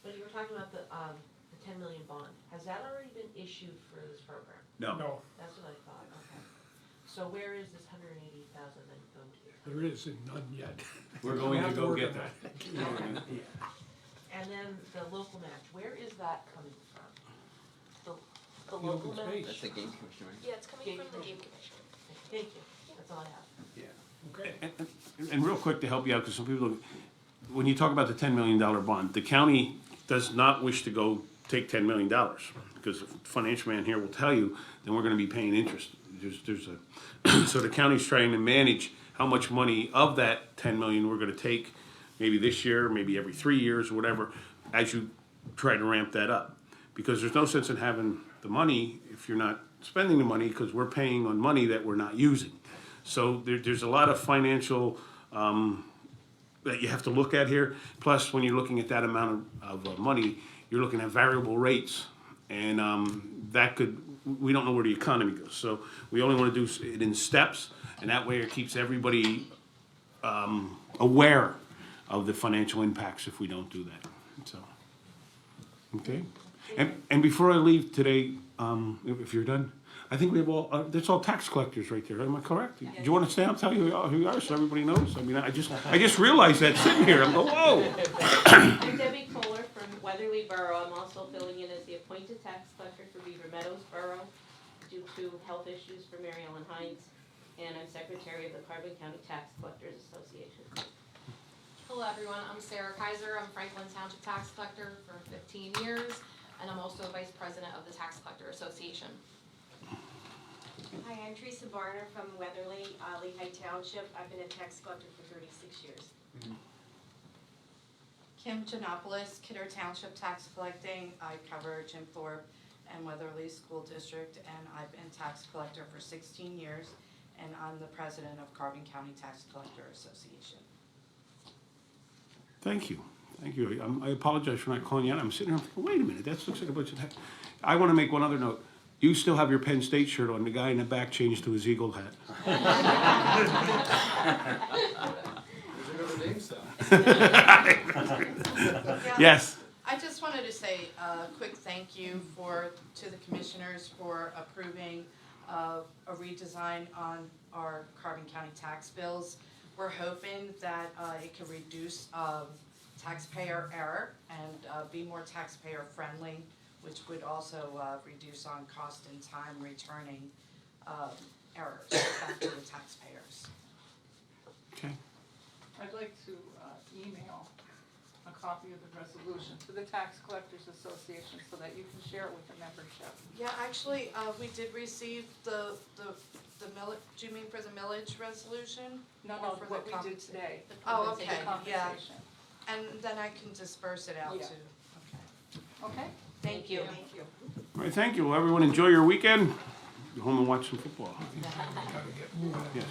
When you were talking about the 10 million bond, has that already been issued for this program? No. No, That's what I thought, okay. So where is this 180,000 then going to? there is none yet. We're We going to have go work get on that. And then the local match, where is that coming from? The The local open match? space. That's the game commissioner, right? Yeah, it's coming from the game commission. Thank you, that's all I have. Okay. And real quick to help you out, because some people, when you talk about the $10 million bond, the county does not wish to go take $10 million, because the financial man here will tell you, then we're gonna be paying interest. So the county's trying to manage how much money of that 10 million we're gonna take, maybe this year, maybe every 3 years or whatever, as you try to ramp that up. Because there's no sense in having the money if you're not spending the money, because we're paying on money that we're not using. So there's a lot of financial, that you have to look at here. Plus, when you're looking at that amount of money, you're looking at variable rates. And that could, we don't know where the economy goes. So we only want to do it in steps, and that way it keeps everybody aware of the financial impacts if we don't do that. So, okay. And before I leave today, if you're done, I think we have all, that's all tax collectors right there, am I correct? Do you want to stand up, tell you who you are, so everybody knows? I mean, I just realized that sitting here, I'm going, whoa. I'm Debbie Kohler from Weatherly Borough. I'm also filling in as the appointed tax collector for Beaver Meadows Borough due to health issues for Mary Ellen Hines, and I'm secretary of the Carbon County Tax Collectors Association. Hello everyone, I'm Sarah Kaiser. I'm Franklin Township Tax Collector for 15 years, and I'm also Vice President of the Tax Collector Association. Hi, I'm Teresa Barner from Weatherly, Lehigh Township. I've been a tax collector for 36 years. Kim Janopoulos, Kidder Township Tax Collecting. I cover Jim Thorpe and Weatherly School District, and I've been tax collector for 16 years, and I'm the president of Carbon County Tax Collector Association. Thank you, thank you. I apologize for not calling you out. I'm sitting here, thinking, wait a minute, that looks like a bunch of tax. I want to make one other note. You still have your Penn State shirt on. The guy in the back changed to his Eagle hat. Yes. I just wanted to say a quick thank you to the commissioners for approving a redesign on our Carbon County tax bills. We're hoping that it can reduce taxpayer error and be more taxpayer friendly, which would also reduce on cost and time returning errors back to the taxpayers. Okay. I'd like to email a copy of the resolution to the Tax Collectors Association so that you can share it with the membership. Yeah, actually, we did receive the millage, do you mean for the millage resolution? No, Or no, for what the we did today. Oh, The okay, yeah. compensation. And then I can disperse it out Yeah. too. Okay? Thank you. Thank you. All right, thank you. Well, everyone enjoy your weekend. Go home and watch some football. Yes.